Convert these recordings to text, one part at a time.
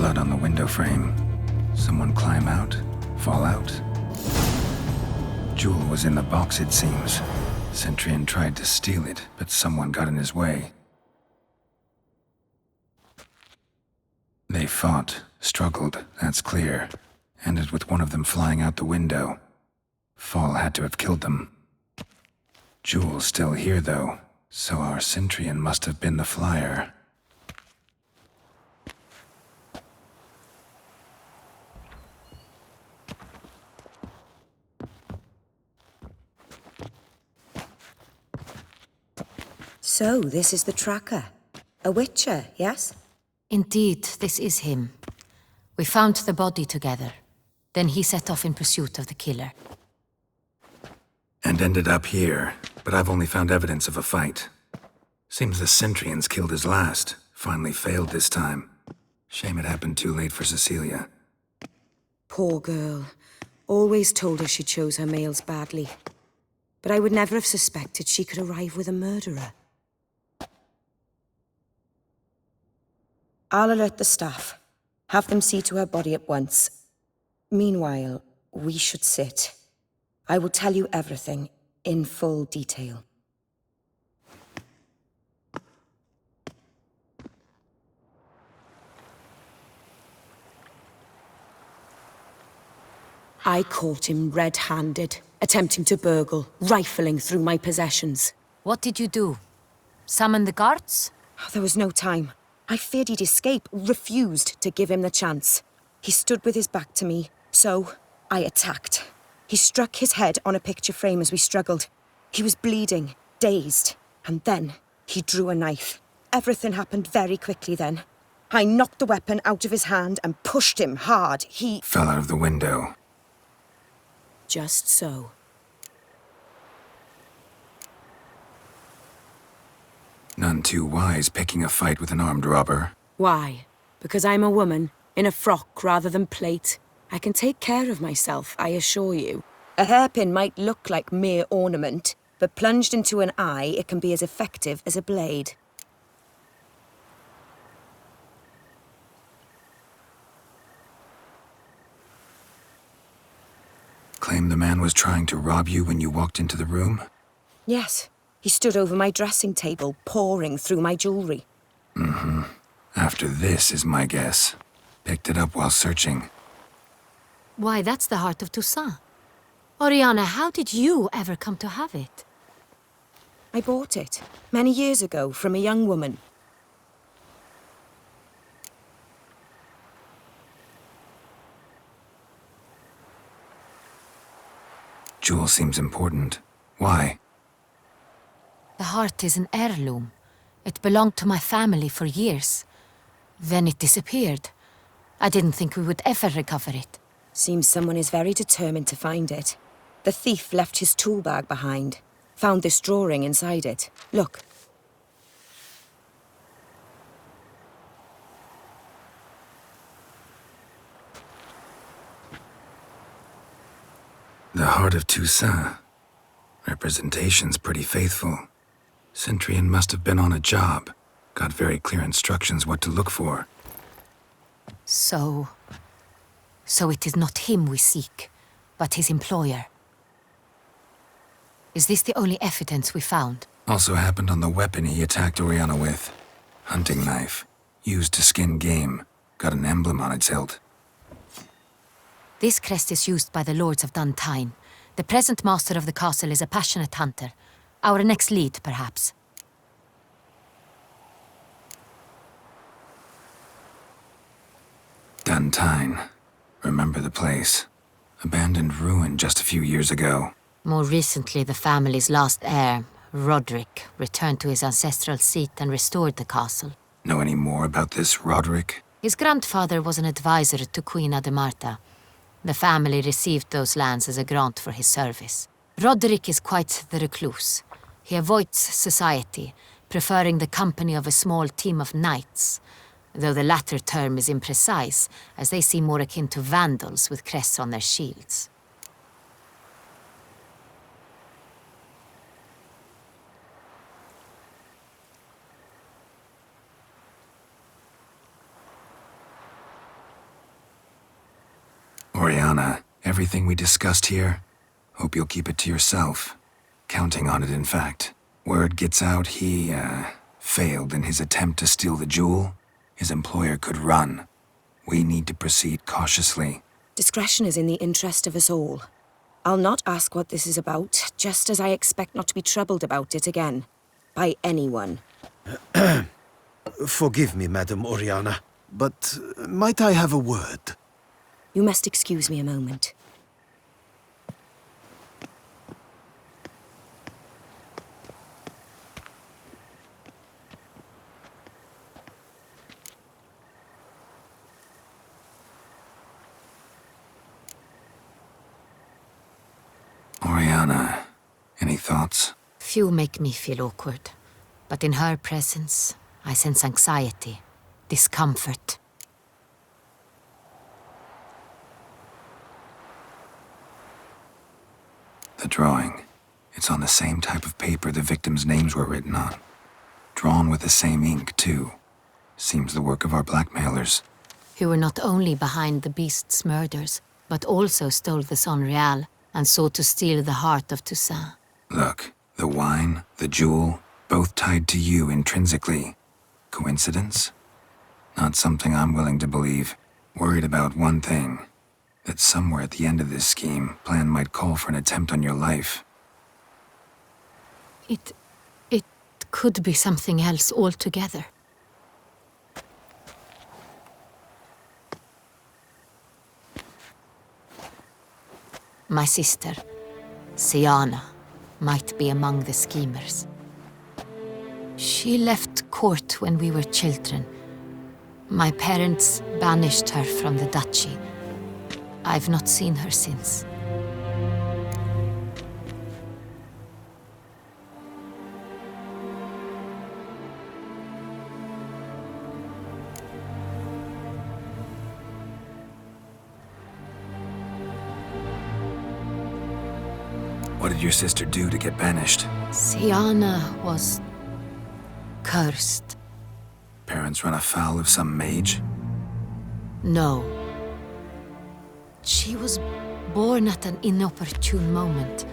Blood on the window frame. Someone climb out? Fall out? Jewel was in the box, it seems. Centurion tried to steal it, but someone got in his way. They fought, struggled, that's clear. Ended with one of them flying out the window. Fall had to have killed them. Jewel's still here, though, so our Centurion must have been the flyer. So, this is the tracker. A witcher, yes? Indeed, this is him. We found the body together. Then he set off in pursuit of the killer. And ended up here, but I've only found evidence of a fight. Seems the Centurions killed his last. Finally failed this time. Shame it happened too late for Cecilia. Poor girl. Always told her she chose her males badly. But I would never have suspected she could arrive with a murderer. I'll alert the staff. Have them see to her body at once. Meanwhile, we should sit. I will tell you everything, in full detail. I caught him red-handed, attempting to burgle, rifling through my possessions. What did you do? Summon the guards? There was no time. I feared he'd escape, refused to give him the chance. He stood with his back to me, so I attacked. He struck his head on a picture frame as we struggled. He was bleeding, dazed, and then he drew a knife. Everything happened very quickly then. I knocked the weapon out of his hand and pushed him hard. He fell out of the window. Just so. None too wise picking a fight with an armed robber. Why? Because I'm a woman, in a frock rather than plate. I can take care of myself, I assure you. A hairpin might look like mere ornament, but plunged into an eye, it can be as effective as a blade. Claim the man was trying to rob you when you walked into the room? Yes. He stood over my dressing table, pouring through my jewelry. Mm-hmm. After this is my guess. Picked it up while searching. Why, that's the heart of Toussaint. Oriana, how did you ever come to have it? I bought it, many years ago, from a young woman. Jewel seems important. Why? The heart is an heirloom. It belonged to my family for years. Then it disappeared. I didn't think we would ever recover it. Seems someone is very determined to find it. The thief left his tool bag behind. Found this drawing inside it. Look. The heart of Toussaint. Representation's pretty faithful. Centurion must have been on a job. Got very clear instructions what to look for. So it is not him we seek, but his employer. Is this the only evidence we found? Also happened on the weapon he attacked Oriana with. Hunting knife. Used to skin game. Got an emblem on its hilt. This crest is used by the Lords of Duntine. The present master of the castle is a passionate hunter. Our next lead, perhaps. Duntine. Remember the place. Abandoned ruin just a few years ago. More recently, the family's last heir, Roderick, returned to his ancestral seat and restored the castle. Know any more about this Roderick? His grandfather was an advisor to Queen Ademarta. The family received those lands as a grant for his service. Roderick is quite the recluse. He avoids society, preferring the company of a small team of knights, though the latter term is imprecise, as they seem more akin to vandals with crests on their shields. Oriana, everything we discussed here, hope you'll keep it to yourself. Counting on it, in fact. Word gets out he, failed in his attempt to steal the jewel. His employer could run. We need to proceed cautiously. Discretion is in the interest of us all. I'll not ask what this is about, just as I expect not to be troubled about it again. By anyone. Forgive me, Madam Oriana, but might I have a word? You must excuse me a moment. Oriana, any thoughts? Few make me feel awkward, but in her presence, I sense anxiety, discomfort. The drawing. It's on the same type of paper the victims' names were written on. Drawn with the same ink, too. Seems the work of our blackmailers. Who were not only behind the beast's murders, but also stole the Son Real and sought to steal the heart of Toussaint. Look, the wine, the jewel, both tied to you intrinsically. Coincidence? Not something I'm willing to believe. Worried about one thing. That somewhere at the end of this scheme, plan might call for an attempt on your life. It could be something else altogether. My sister, Siana, might be among the schemers. She left court when we were children. My parents banished her from the duchy. I've not seen her since. What did your sister do to get banished? Siana was cursed. Parents run afoul of some mage? No. She was born at an inopportune moment.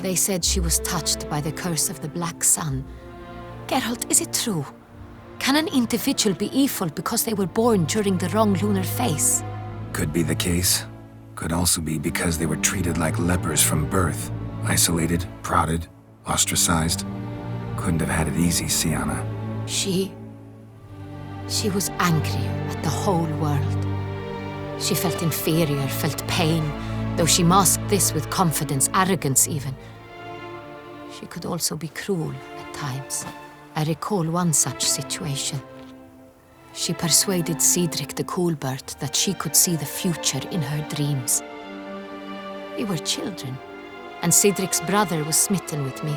They said she was touched by the curse of the Black Sun. Geralt, is it true? Can an individual be evil because they were born during the wrong lunar phase? Could be the case. Could also be because they were treated like lepers from birth. Isolated, prodded, ostracized. Couldn't have had it easy, Siana. She was angry at the whole world. She felt inferior, felt pain, though she masked this with confidence, arrogance even. She could also be cruel at times. I recall one such situation. She persuaded Cedric the Coolbird that she could see the future in her dreams. We were children, and Cedric's brother was smitten with me.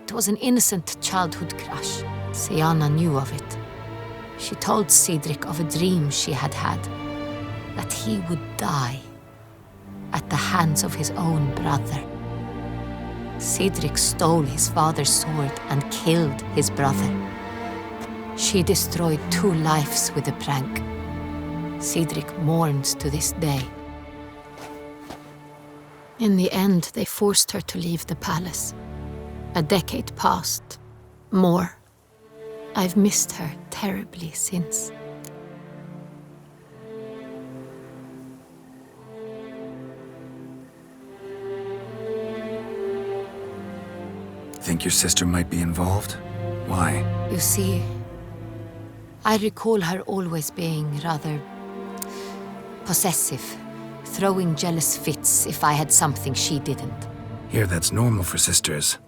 It was an innocent childhood crush. Siana knew of it. She told Cedric of a dream she had had, that he would die at the hands of his own brother. Cedric stole his father's sword and killed his brother. She destroyed 2 lives with a prank. Cedric mourns to this day. In the end, they forced her to leave the palace. A decade passed. More. I've missed her terribly since. Think your sister might be involved? Why? You see, I recall her always being rather possessive, throwing jealous fits if I had something she didn't. Here, that's normal for sisters.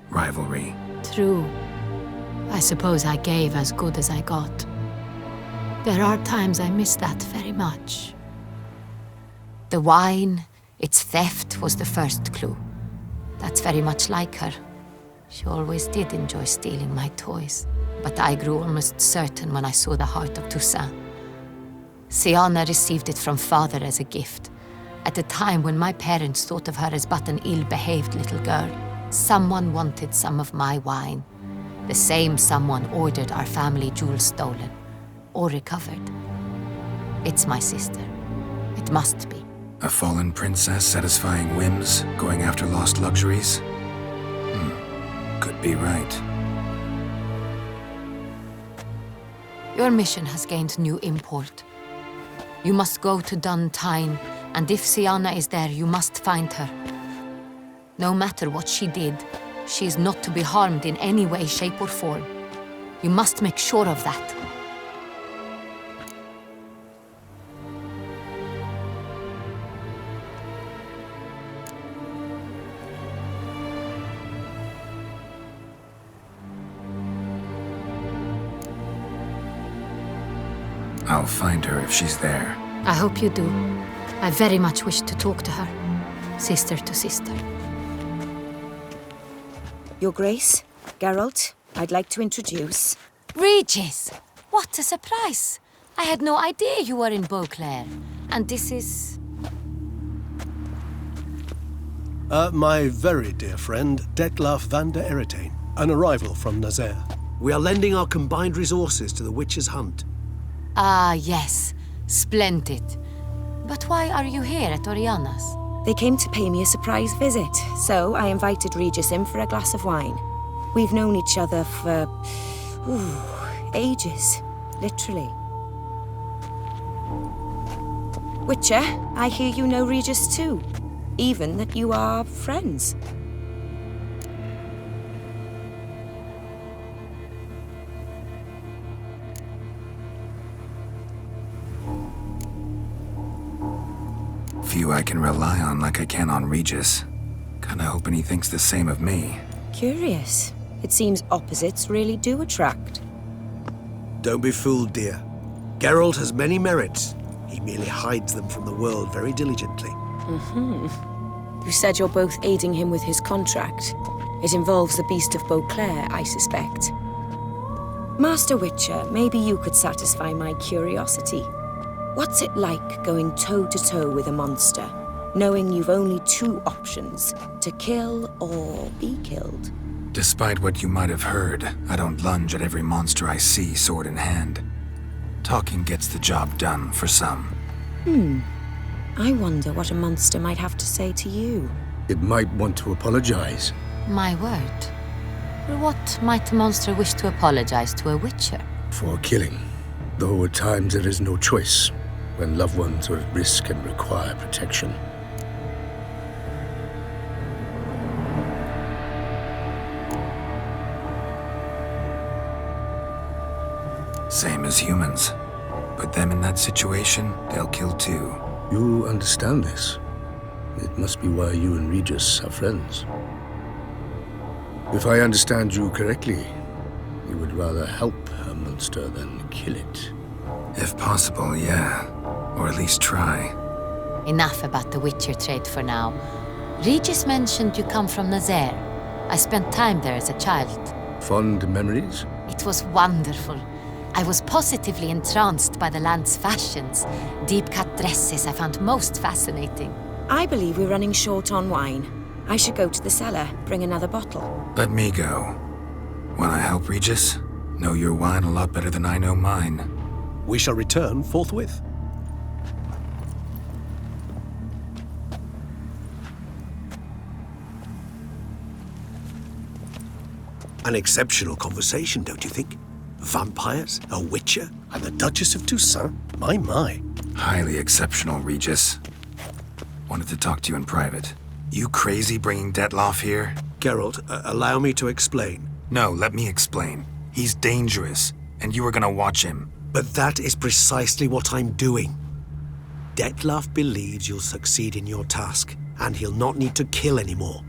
Rivalry. True. I suppose I gave as good as I got. There are times I miss that very much. The wine, its theft, was the first clue. That's very much like her. She always did enjoy stealing my toys, but I grew almost certain when I saw the heart of Toussaint. Siana received it from father as a gift, at a time when my parents thought of her as but an ill-behaved little girl. Someone wanted some of my wine. The same someone ordered our family jewels stolen, or recovered. It's my sister. It must be. A fallen princess satisfying whims, going after lost luxuries? Could be right. Your mission has gained new import. You must go to Dun Tyne, and if Sienna is there, you must find her. No matter what she did, she is not to be harmed in any way, shape, or form. You must make sure of that. I'll find her if she's there. I hope you do. I very much wish to talk to her. Sister to sister. Your Grace, Geralt, I'd like to introduce... Regis! What a surprise! I had no idea you were in Beauclair. And this is... My very dear friend, Detlaf van der Eretain, an arrival from Nazaire. We are lending our combined resources to the Witch's Hunt. Ah, yes. Splendid. But why are you here at Oriana's? They came to pay me a surprise visit, so I invited Regis in for a glass of wine. We've known each other for... ages. Literally. Witcher, I hear you know Regis too. Even that you are friends. Few I can rely on like I can on Regis. Kinda hoping he thinks the same of me. Curious. It seems opposites really do attract. Don't be fooled, dear. Geralt has many merits. He merely hides them from the world very diligently. You said you're both aiding him with his contract. It involves the Beast of Beauclair, I suspect. Master Witcher, maybe you could satisfy my curiosity. What's it like going toe-to-toe with a monster, knowing you've only two options, to kill or be killed? Despite what you might have heard, I don't lunge at every monster I see sword in hand. Talking gets the job done for some. I wonder what a monster might have to say to you. It might want to apologize. My word. For what might a monster wish to apologize to a witcher? For killing. Though at times there is no choice, when loved ones are at risk and require protection. Same as humans. Put them in that situation, they'll kill too. You understand this. It must be why you and Regis are friends. If I understand you correctly, you would rather help a monster than kill it. If possible, yeah. Or at least try. Enough about the witcher trade for now. Regis mentioned you come from Nazaire. I spent time there as a child. Fond memories? It was wonderful. I was positively entranced by the land's fashions. Deep-cut dresses I found most fascinating. I believe we're running short on wine. I should go to the cellar, bring another bottle. Let me go. Wanna help, Regis? Know your wine a lot better than I know mine. We shall return forthwith. An exceptional conversation, don't you think? Vampires, a witcher, and the Duchess of Toussaint? My. Highly exceptional, Regis. Wanted to talk to you in private. You crazy bringing Detlaf here? Geralt, allow me to explain. No, let me explain. He's dangerous, and you were gonna watch him. But that is precisely what I'm doing. Detlaf believes you'll succeed in your task, and he'll not need to kill anymore.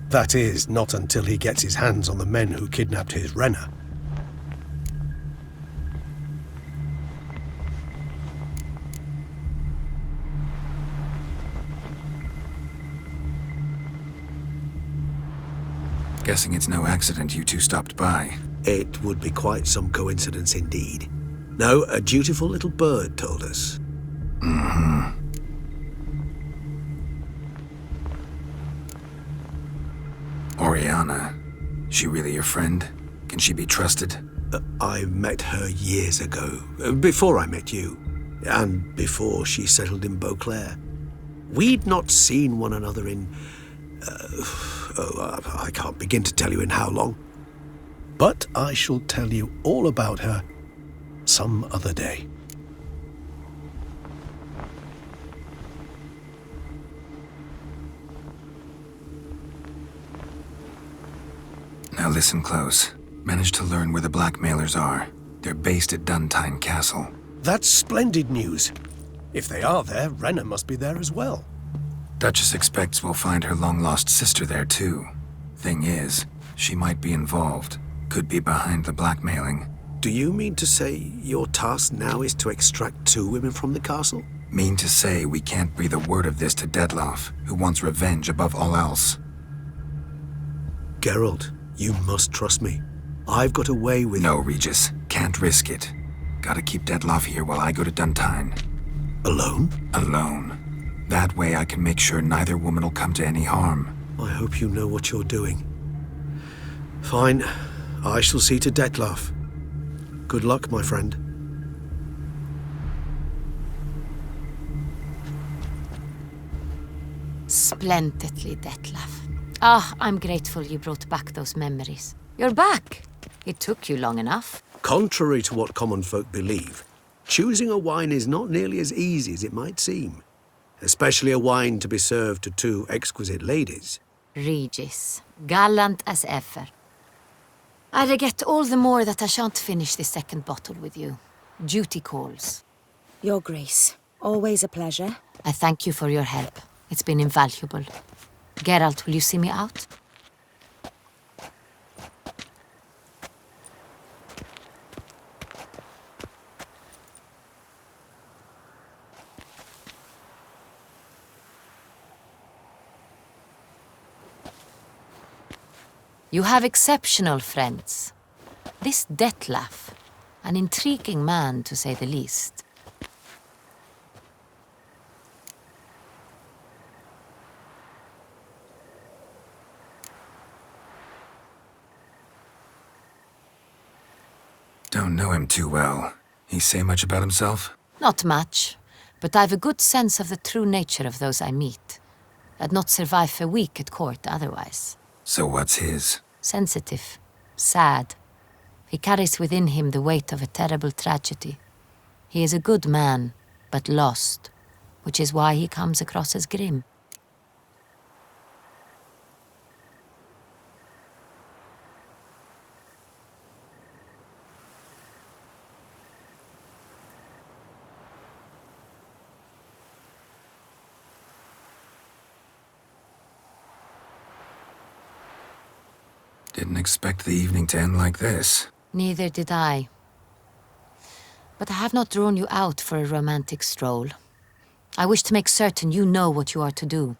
That is, not until he gets his hands on the men who kidnapped his Renna. Guessing it's no accident you two stopped by. It would be quite some coincidence indeed. No, a dutiful little bird told us. Oriana. She really your friend? Can she be trusted? I met her years ago, before I met you, and before she settled in Beauclair. We'd not seen one another in... I can't begin to tell you in how long. But I shall tell you all about her some other day. Now listen close. Managed to learn where the blackmailers are. They're based at Duntine Castle. That's splendid news. If they are there, Renna must be there as well. Duchess expects we'll find her long-lost sister there, too. Thing is, she might be involved. Could be behind the blackmailing. Do you mean to say your task now is to extract 2 women from the castle? Mean to say we can't breathe a word of this to Dettlaff, who wants revenge above all else. Geralt, you must trust me. I've got a way with... No, Regis. Can't risk it. Gotta keep Dettlaff here while I go to Duntine. Alone? Alone. That way I can make sure neither woman will come to any harm. I hope you know what you're doing. Fine. I shall see to Dettlaff. Good luck, my friend. Splendidly, Dettlaff. Ah, I'm grateful you brought back those memories. You're back! It took you long enough. Contrary to what common folk believe, choosing a wine is not nearly as easy as it might seem. Especially a wine to be served to 2 exquisite ladies. Regis, gallant as ever. I regret all the more that I shan't finish the second bottle with you. Duty calls. Your Grace, always a pleasure. I thank you for your help. It's been invaluable. Geralt, will you see me out? You have exceptional friends. This Dettlaff, an intriguing man to say the least. Don't know him too well. He say much about himself? Not much, but I've a good sense of the true nature of those I meet. I'd not survive a week at court otherwise. So what's his? Sensitive, sad. He carries within him the weight of a terrible tragedy. He is a good man, but lost, which is why he comes across as grim. Didn't expect the evening to end like this. Neither did I. But I have not drawn you out for a romantic stroll. I wish to make certain you know what you are to do.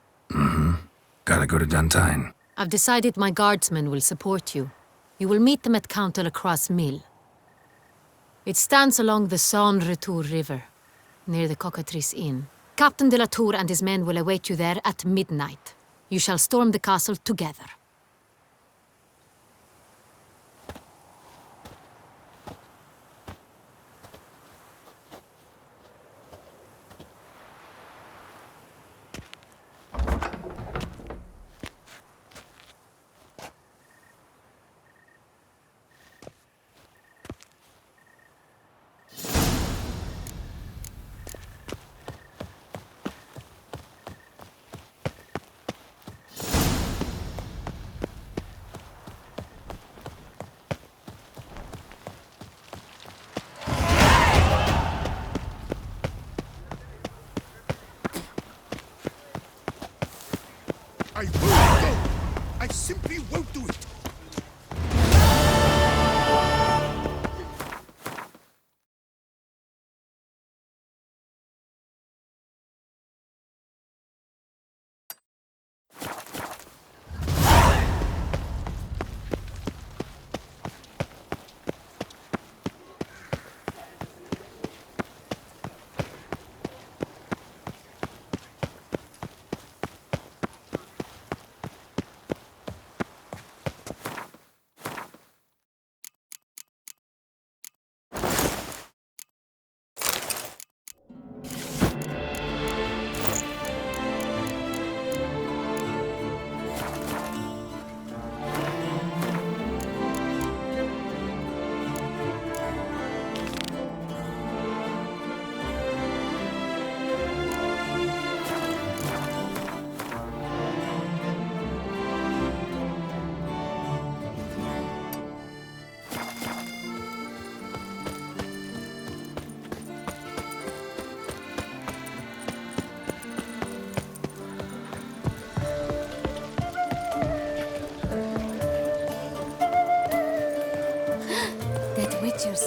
Gotta go to Duntine. I've decided my guardsmen will support you. You will meet them at Count de la Croix's mill. It stands along the Saône-Retour River, near the Cockatrice Inn. Captain de la Tour and his men will await you there at midnight. You shall storm the castle together. I won't go! I simply won't do it!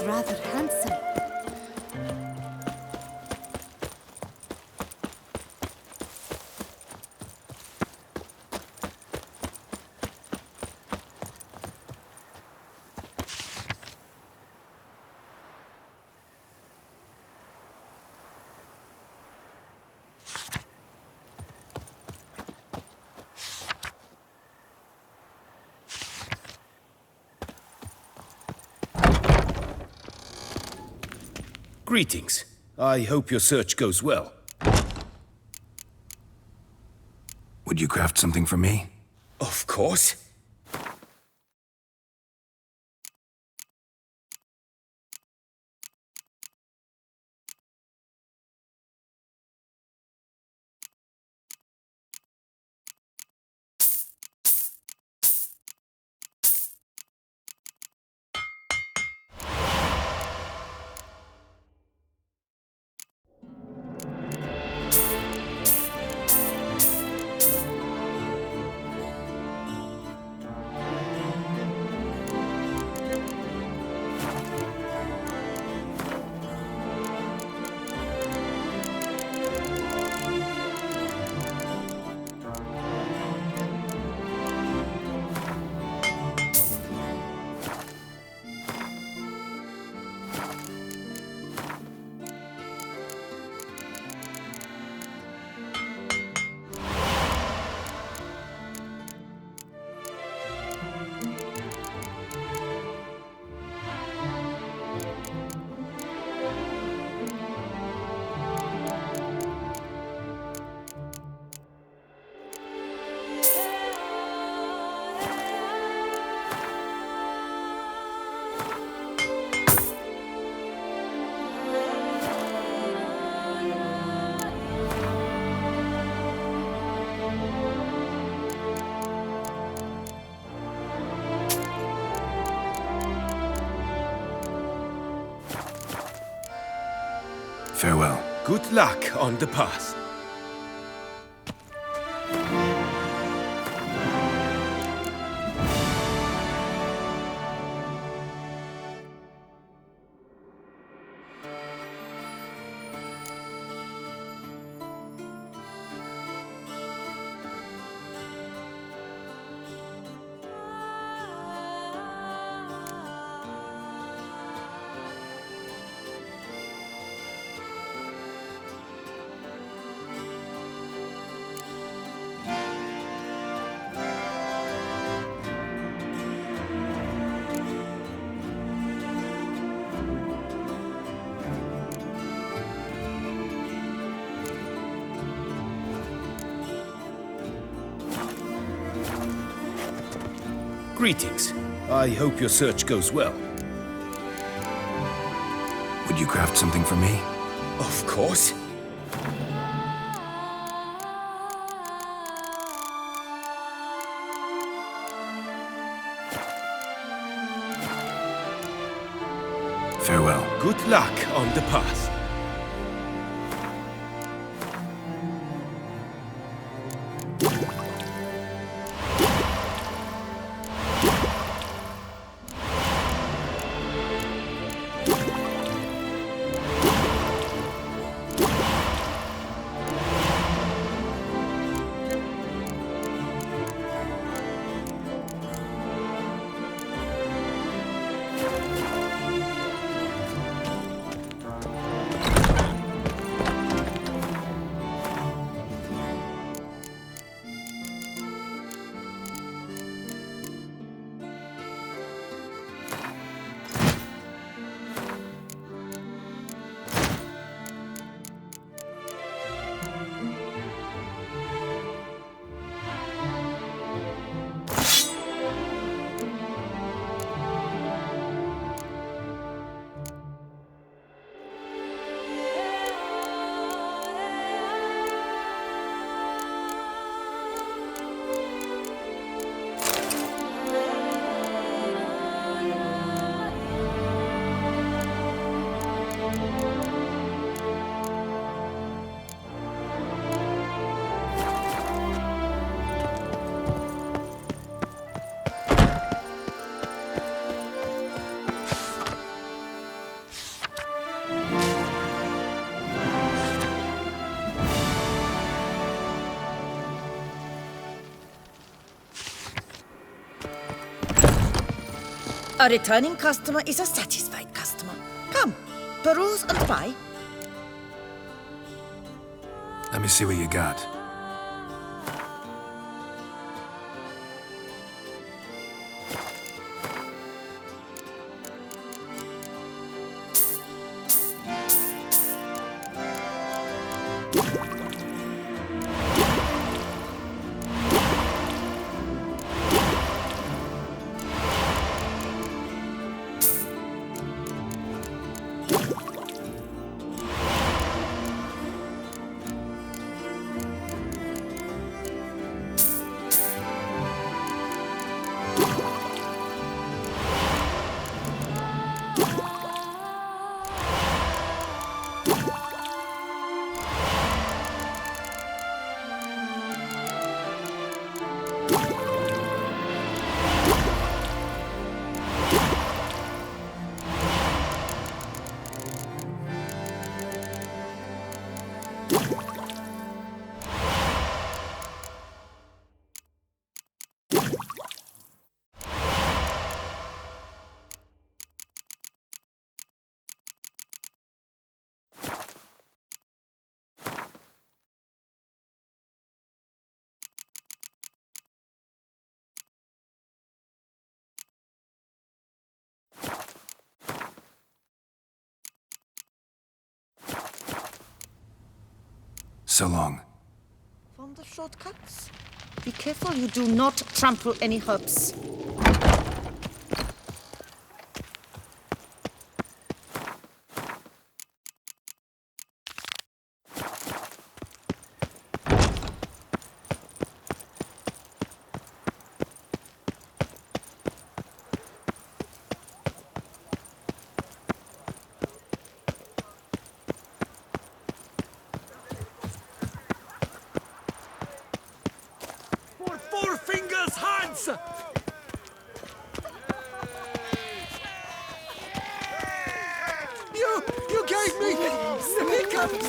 rather handsome. Greetings. I hope your search goes well. Would you craft something for me? Of course. Farewell. Good luck on the path. Greetings. I hope your search goes well. Would you craft something for me? Of course. Farewell. Good luck on the path. A returning customer is a satisfied customer. Come, peruse and buy. Let me see what you got. So long. From the shortcuts. Be careful you do not trample any herbs. Four fingers, hands! You gave me the hiccups!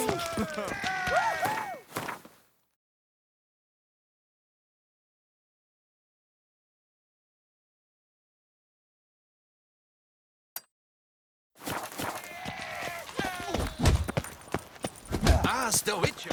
Ask the Witcher!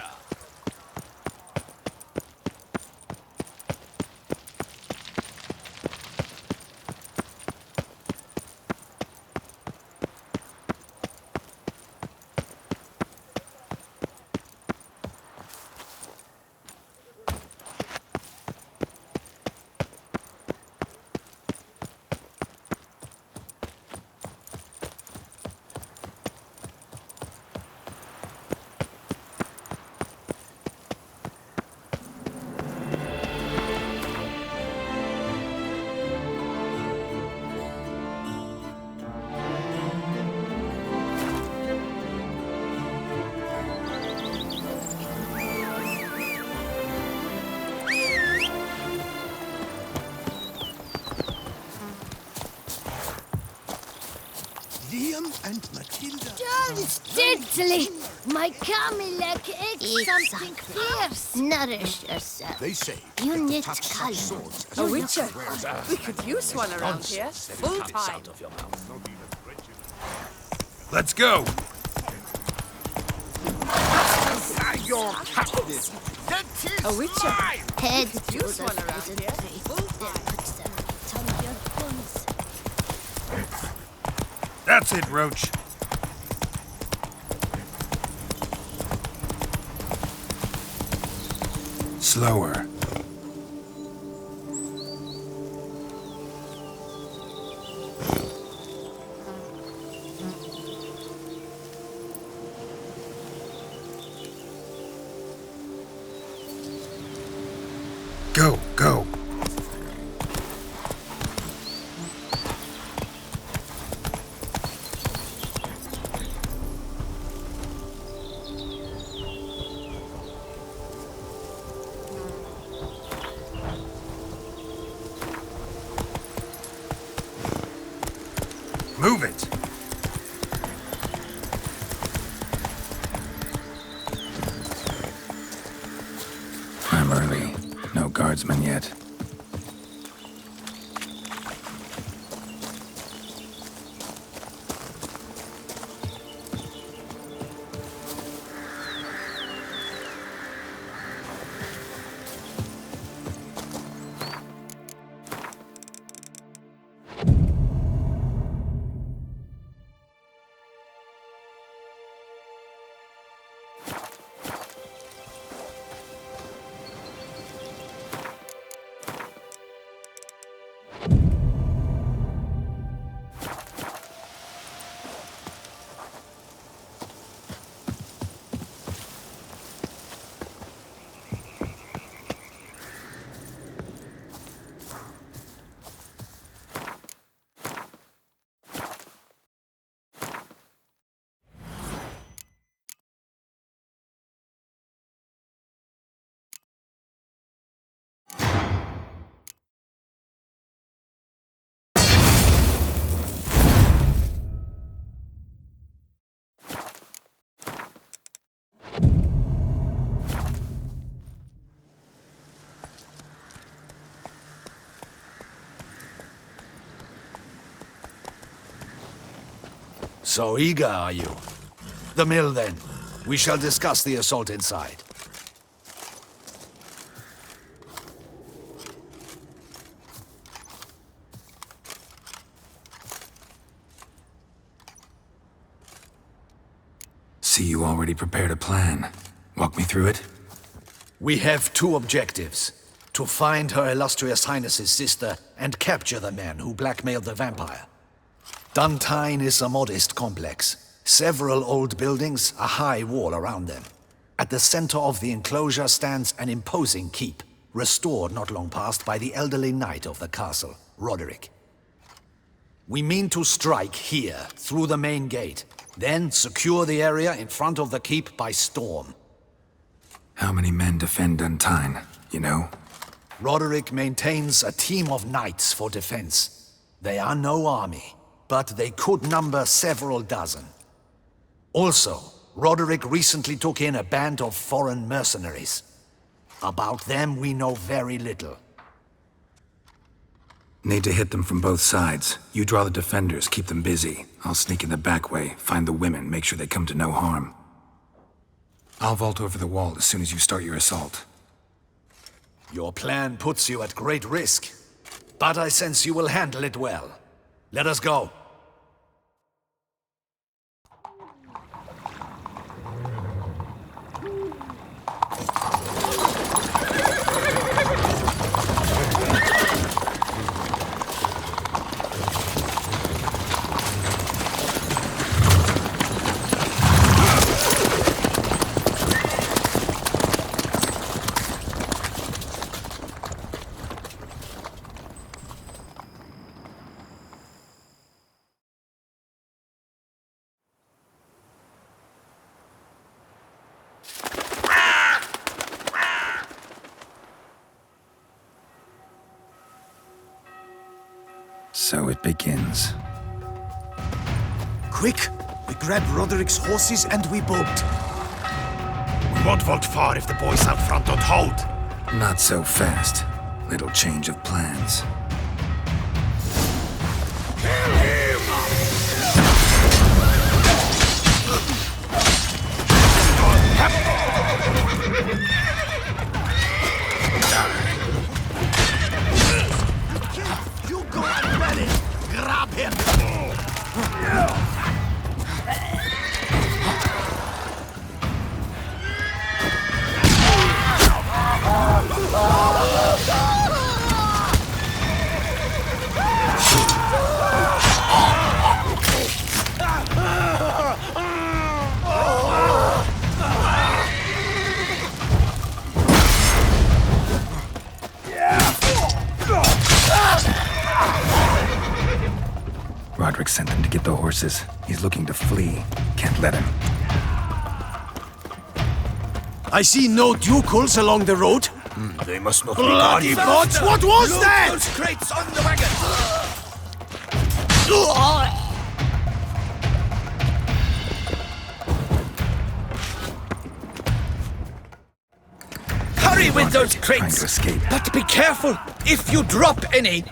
Liam and Matilda. Don't diddly! My Camilek ate something fierce. Nourish yourself. They say You that need to touch colour. such swords A witcher. We could use one around here. Full time. Let's go! your captive. That is A witcher. mine. Head to the Use one around poison here. tree. Full Then time. put some meat on your bones. That's it, Roach. Slower. Go, go. Move it. I'm early. No guardsmen yet. So eager, are you? The mill, then. We shall discuss the assault inside. See, you already prepared a plan. Walk me through it. We have two objectives. To find Her Illustrious Highness's sister and capture the man who blackmailed the vampire. Duntine is a modest complex. Several old buildings, a high wall around them. At the center of the enclosure stands an imposing keep, restored not long past by the elderly knight of the castle, Roderick. We mean to strike here, through the main gate, then secure the area in front of the keep by storm. How many men defend Duntine, you know? Roderick maintains a team of knights for defense. They are no army, but they could number several dozen. Also, Roderick recently took in a band of foreign mercenaries. About them we know very little. Need to hit them from both sides. You draw the defenders, keep them busy. I'll sneak in the back way, find the women, make sure they come to no harm. I'll vault over the wall as soon as you start your assault. Your plan puts you at great risk, but I sense you will handle it well. Let us go. So it begins. Quick! We grab Roderick's horses and we bolt. We won't vault far if the boys out front don't hold. Not so fast. Little change of plans. You go and get it! Grab him! Roderick sent them to get the horses. He's looking to flee. Can't let him. I see no ducals along the road. They must not be Bloody guarded. bots! What was Load that? those crates on the wagon! Hurry with those Trying crates! to escape. But be careful if you drop any!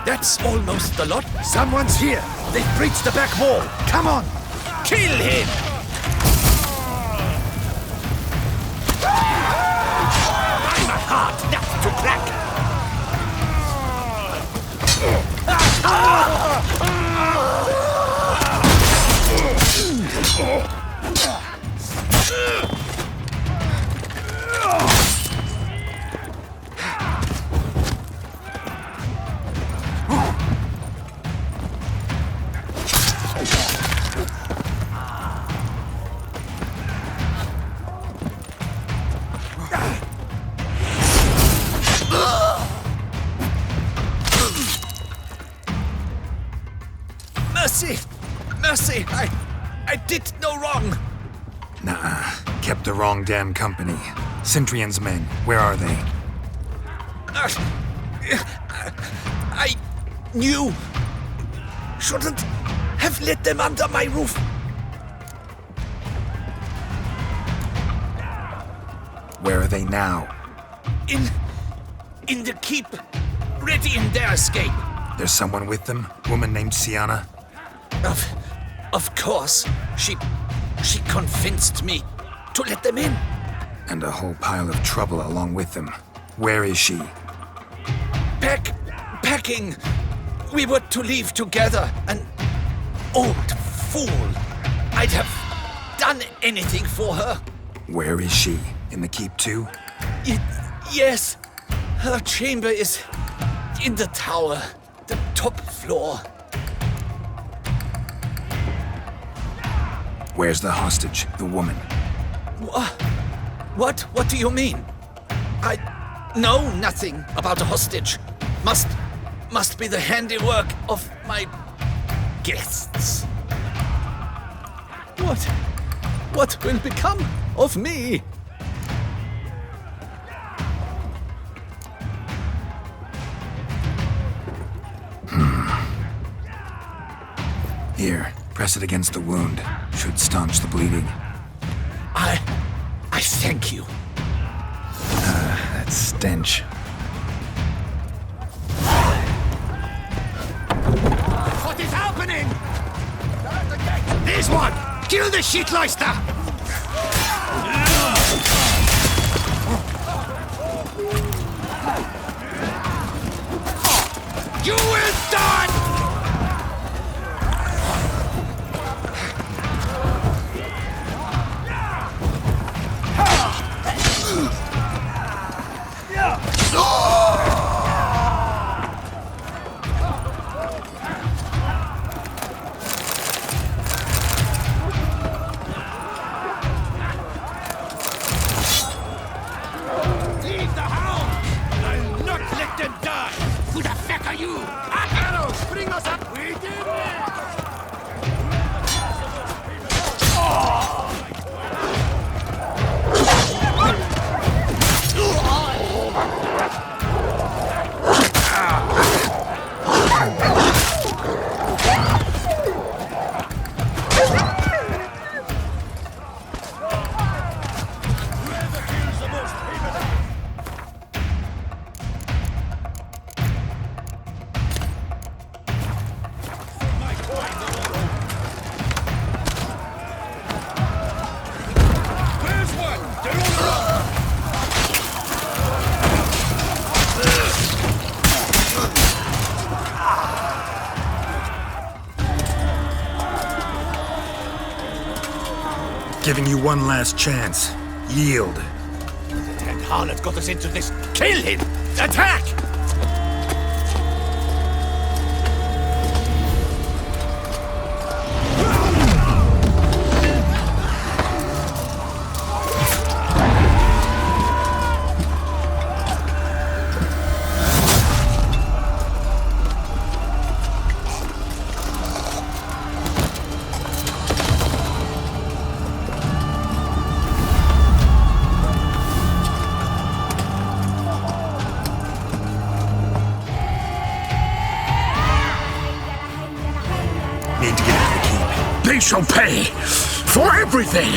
That's almost the lot. Someone's here. They've breached the back wall. Come on! Kill him! I'm a hard nut to crack! Mercy! Mercy! I did no wrong! Nah, kept the wrong damn company. Centrion's men, where are they? I knew. Shouldn't have let them under my roof. Where are they now? In the keep. readying their escape. There's someone with them? Woman named Sienna? Of course. She convinced me to let them in. And a whole pile of trouble along with them. Where is she? Packing. We were to leave together. An old fool. I'd have done anything for her. Where is she? In the keep too? Yes. Her chamber is in the tower. The top floor. Where's the hostage, the woman? What? What do you mean? I know nothing about a hostage. Must be the handiwork of my guests. What will become of me? Here, press it against the wound. Should staunch the bleeding. I thank you. That stench. What is happening? This one! Kill the shitleister! You will die! Leave the hound! I'll not let them die! Who the fuck are you? Arrows, bring us up! We did it! Where's one? They're all around! Giving you one last chance. Yield. And harlot got us into this. Kill him! Attack! Need to get out of the keep. They shall pay for everything!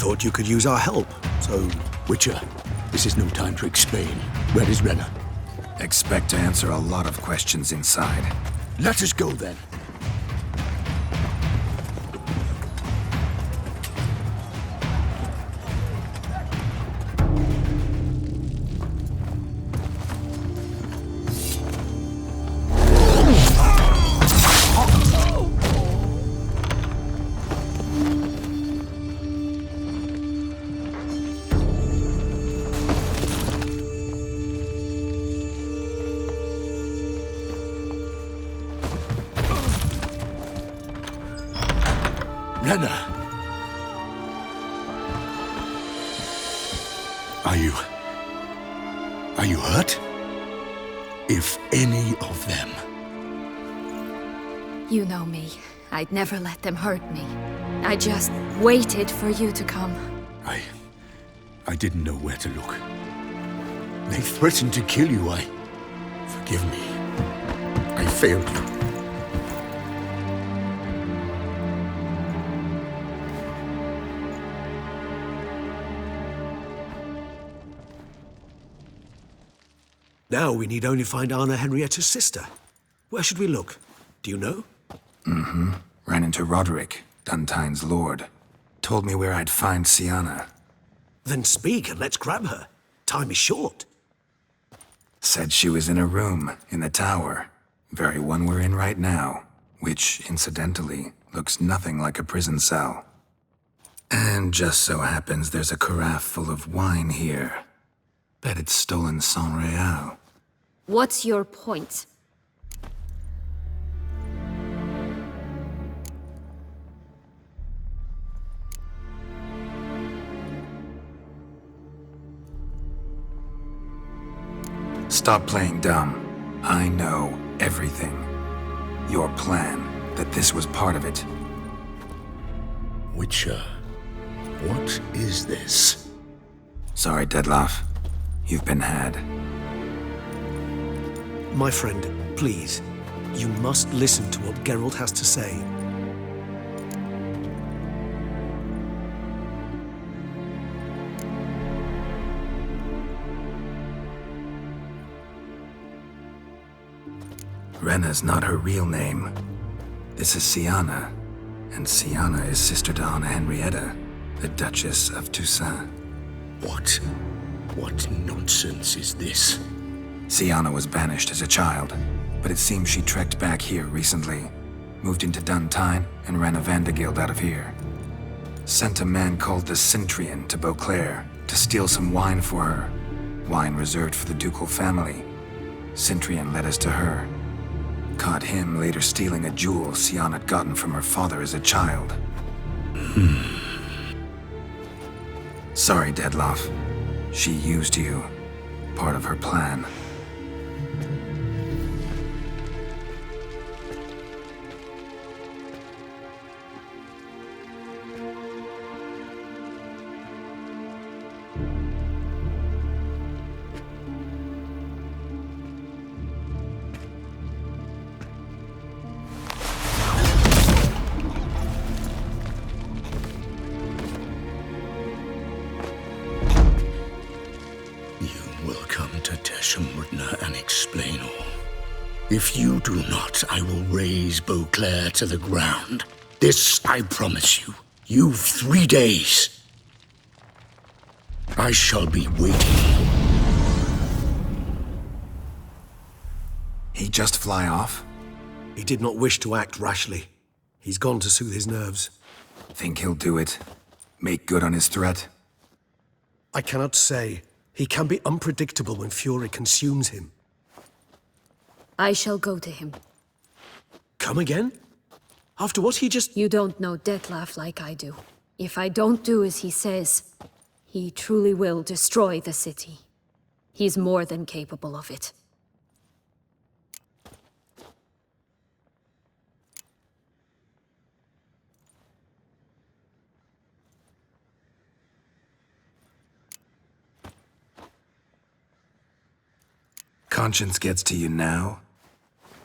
thought you could use our help, so... Witcher, this is no time to explain. Where is Renna? Expect to answer a lot of questions inside. Let us go then. Renna! Are you hurt? If any of them... You know me. I'd never let them hurt me. I just waited for you to come. I didn't know where to look. They threatened to kill you. Forgive me. I failed you. Now we need only find Anna Henrietta's sister. Where should we look? Do you know? Mm-hmm. Ran into Roderick, Duntine's lord. Told me where I'd find Sienna. Then speak and let's grab her. Time is short. Said she was in a room in the tower. Very one we're in right now. Which, incidentally, looks nothing like a prison cell. And just so happens there's a carafe full of wine here. Bet it's stolen San Real. What's your point? Stop playing dumb. I know everything. Your plan, that this was part of it. Witcher, what is this? Sorry, Dettlaff. You've been had. My friend, please. You must listen to what Geralt has to say. Renna's not her real name. This is Sienna. And Sienna is sister to Anna Henrietta, the Duchess of Toussaint. What nonsense is this? Sienna was banished as a child, but it seems she trekked back here recently. Moved into Duntine and ran a Vandergild out of here. Sent a man called the Centrian to Beauclair to steal some wine for her. Wine reserved for the ducal family. Centrian led us to her. Caught him later stealing a jewel Sienna had gotten from her father as a child. Sorry, Dettlaff. She used you. Part of her plan. And explain all. If you do not, I will raze Beauclair to the ground. This I promise you. You've 3 days. I shall be waiting. He just fly off? He did not wish to act rashly. He's gone to soothe his nerves. Think he'll do it? Make good on his threat? I cannot say. He can be unpredictable when fury consumes him. I shall go to him. Come again? After what he just... You don't know Dettlaff like I do. If I don't do as he says, he truly will destroy the city. He's more than capable of it. Conscience gets to you now?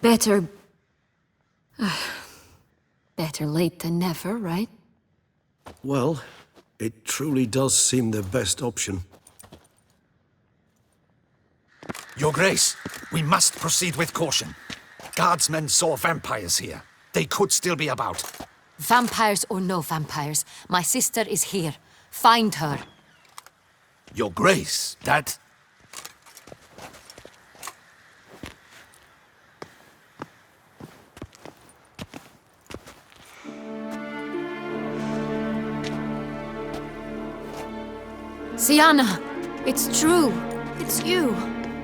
Better late than never, right? Well, It truly does seem the best option. Your Grace, we must proceed with caution. Guardsmen saw vampires here. They could still be about. Vampires or no vampires, my sister is here. Find her. Your Grace, that... Sienna, it's true. It's you.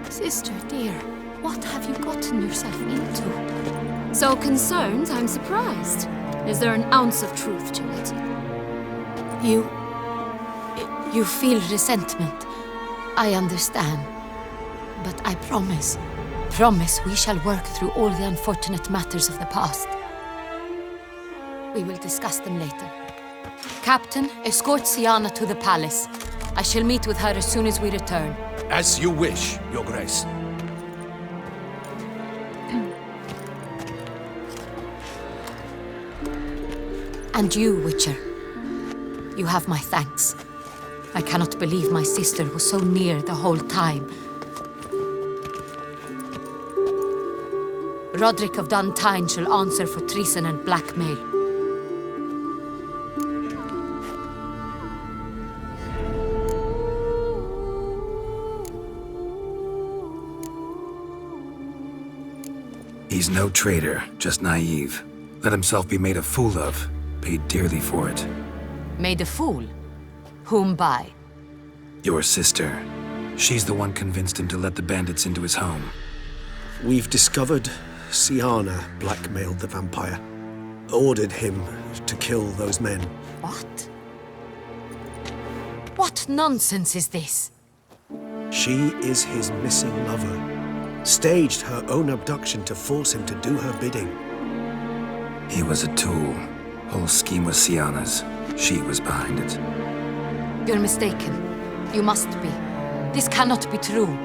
Sister, dear, what have you gotten yourself into? So concerned, I'm surprised. Is there an ounce of truth to it? You feel resentment. I understand. But I promise we shall work through all the unfortunate matters of the past. We will discuss them later. Captain, escort Sienna to the palace. I shall meet with her as soon as we return. As you wish, Your Grace. And you, Witcher. You have my thanks. I cannot believe my sister was so near the whole time. Roderick of Duntine shall answer for treason and blackmail. He's no traitor, just naive. Let himself be made a fool of. Paid dearly for it. Made a fool? Whom by? Your sister. She's the one convinced him to let the bandits into his home. We've discovered Sienna blackmailed the vampire. Ordered him to kill those men. What? What nonsense is this? She is his missing lover. Staged her own abduction to force him to do her bidding. He was a tool. Whole scheme was Sienna's. She was behind it. You're mistaken. You must be. This cannot be true.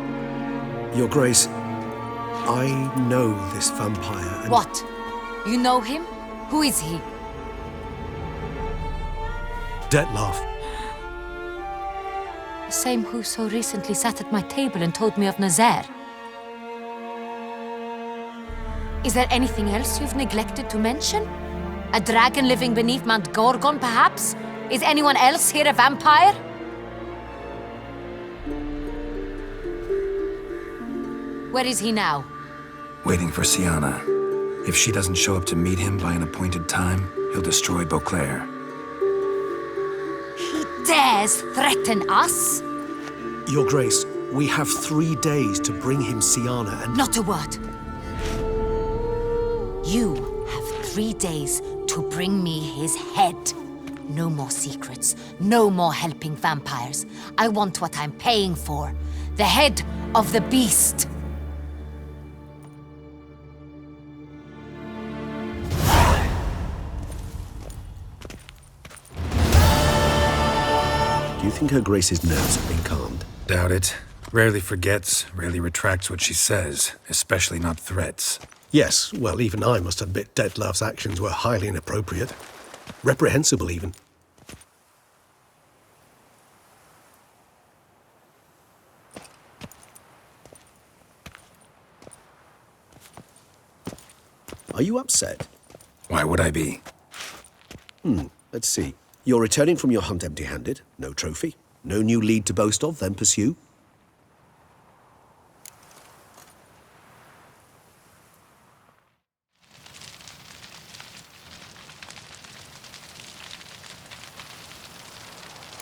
Your Grace, I know this vampire and... What? You know him? Who is he? Dettlaff. The same who so recently sat at my table and told me of Nazaire. Is there anything else you've neglected to mention? A dragon living beneath Mount Gorgon, perhaps? Is anyone else here a vampire? Where is he now? Waiting for Sienna. If she doesn't show up to meet him by an appointed time, he'll destroy Beauclair. He dares threaten us? Your Grace, we have 3 days to bring him Sienna and... Not a word. You have 3 days to bring me his head. No more secrets. No more helping vampires. I want what I'm paying for. The head of the beast. Do you think Her Grace's nerves have been calmed? Doubt it. Rarely forgets, rarely retracts what she says, especially not threats. Yes, well, even I must admit Dettlaff's actions were highly inappropriate. Reprehensible, even. Are you upset? Why would I be? Let's see. You're returning from your hunt empty-handed. No trophy. No new lead to boast of, then pursue.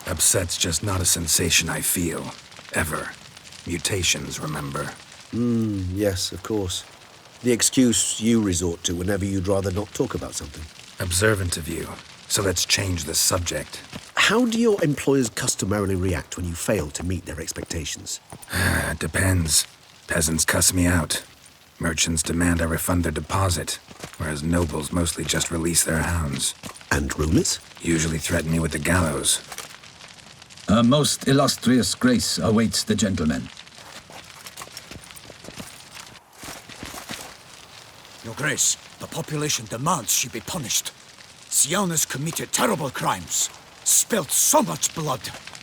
Upset's just not a sensation I feel. Ever. Mutations, remember? Yes, of course. The excuse you resort to whenever you'd rather not talk about something. Observant of you. So let's change the subject. How do your employers customarily react when you fail to meet their expectations? Depends. Peasants cuss me out. Merchants demand I refund their deposit, whereas nobles mostly just release their hounds. And rulers? Usually threaten me with the gallows. A most illustrious grace awaits the gentleman. Your Grace, the population demands she be punished. Sienna's committed terrible crimes. spilt so much blood.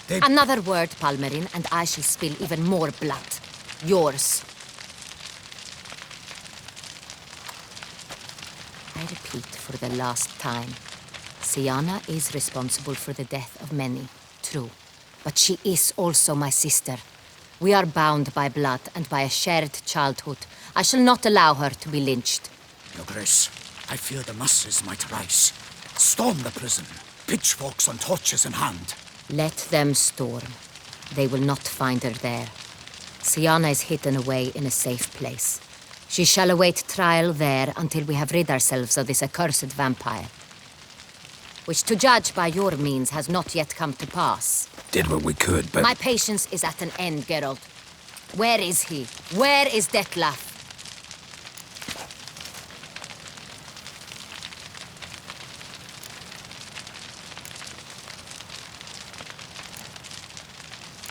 They... Another word, Palmerin, and I shall spill even more blood. Yours. I repeat for the last time. Siana is responsible for the death of many, true. But she is also my sister. We are bound by blood and by a shared childhood. I shall not allow her to be lynched. Your Grace, I fear the masses might rise. Storm the prison, pitchforks and torches in hand. Let them storm. They will not find her there. Siana is hidden away in a safe place. She shall await trial there until we have rid ourselves of this accursed vampire. Which, to judge by your means, has not yet come to pass. Did what we could, but... My patience is at an end, Geralt. Where is he? Where is Detlef?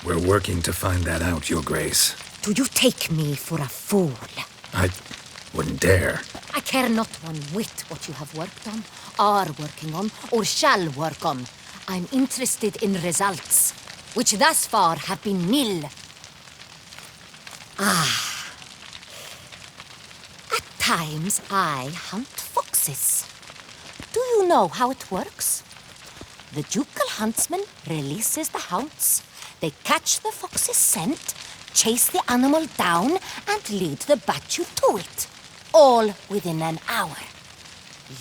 We're working to find that out, Your Grace. Do you take me for a fool? I wouldn't dare. I care not one whit what you have worked on, are working on, or shall work on. I'm interested in results, which thus far have been nil. At times I hunt foxes. Do you know how it works? The ducal huntsman releases the hounds. They catch the fox's scent, chase the animal down, and lead the battue to it. All within an hour.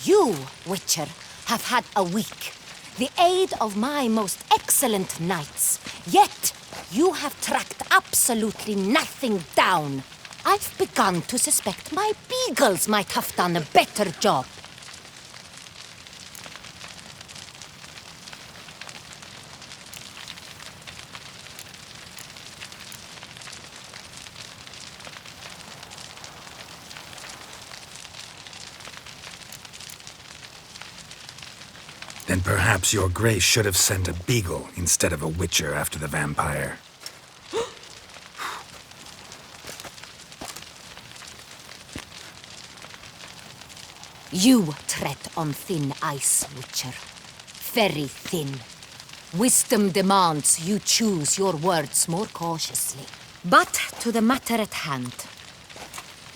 You, Witcher, have had a week. The aid of my most excellent knights. Yet, you have tracked absolutely nothing down. I've begun to suspect my beagles might have done a better job. Then perhaps Your Grace should have sent a beagle instead of a witcher after the vampire. You tread on thin ice, Witcher. Very thin. Wisdom demands you choose your words more cautiously. But to the matter at hand.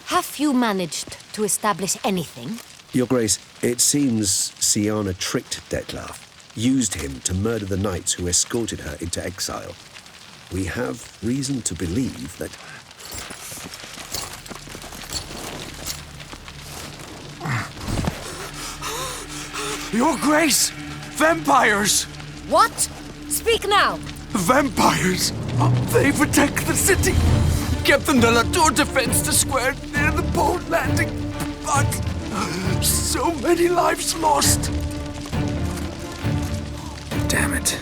Have you managed to establish anything? Your Grace, it seems Siana tricked Detlef, used him to murder the knights who escorted her into exile. We have reason to believe that... Your Grace! Vampires! What? Speak now! Vampires! They protect the city! Captain de la Tour defends the square near the boat landing, but... so many lives lost! Damn it.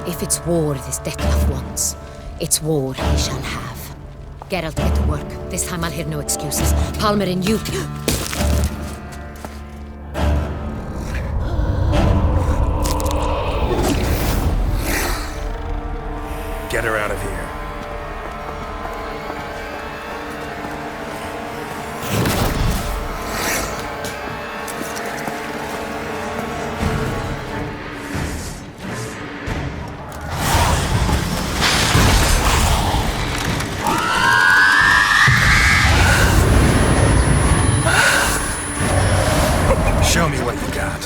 If it's war this Detlef wants, it's war he shall have. Geralt, get to work. This time I'll hear no excuses. Palmerin, you... Get her out of here. Show me what you got.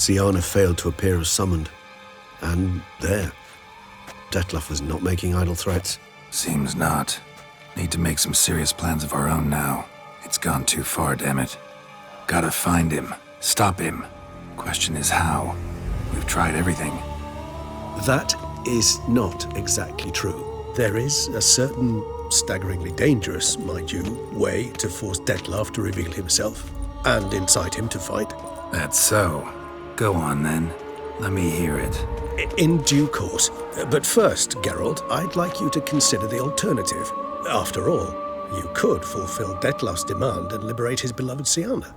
Siana failed to appear as summoned. And there. Detlef was not making idle threats. Seems not. Need to make some serious plans of our own now. It's gone too far, damn it. Gotta find him. Stop him. Question is how. We've tried everything. That is not exactly true. There is a certain, staggeringly dangerous, mind you, way to force Detlef to reveal himself, and incite him to fight. That's so. Go on, then. Let me hear it. In due course. But first, Geralt, I'd like you to consider the alternative. After all, you could fulfill Detlef's demand and liberate his beloved Siana.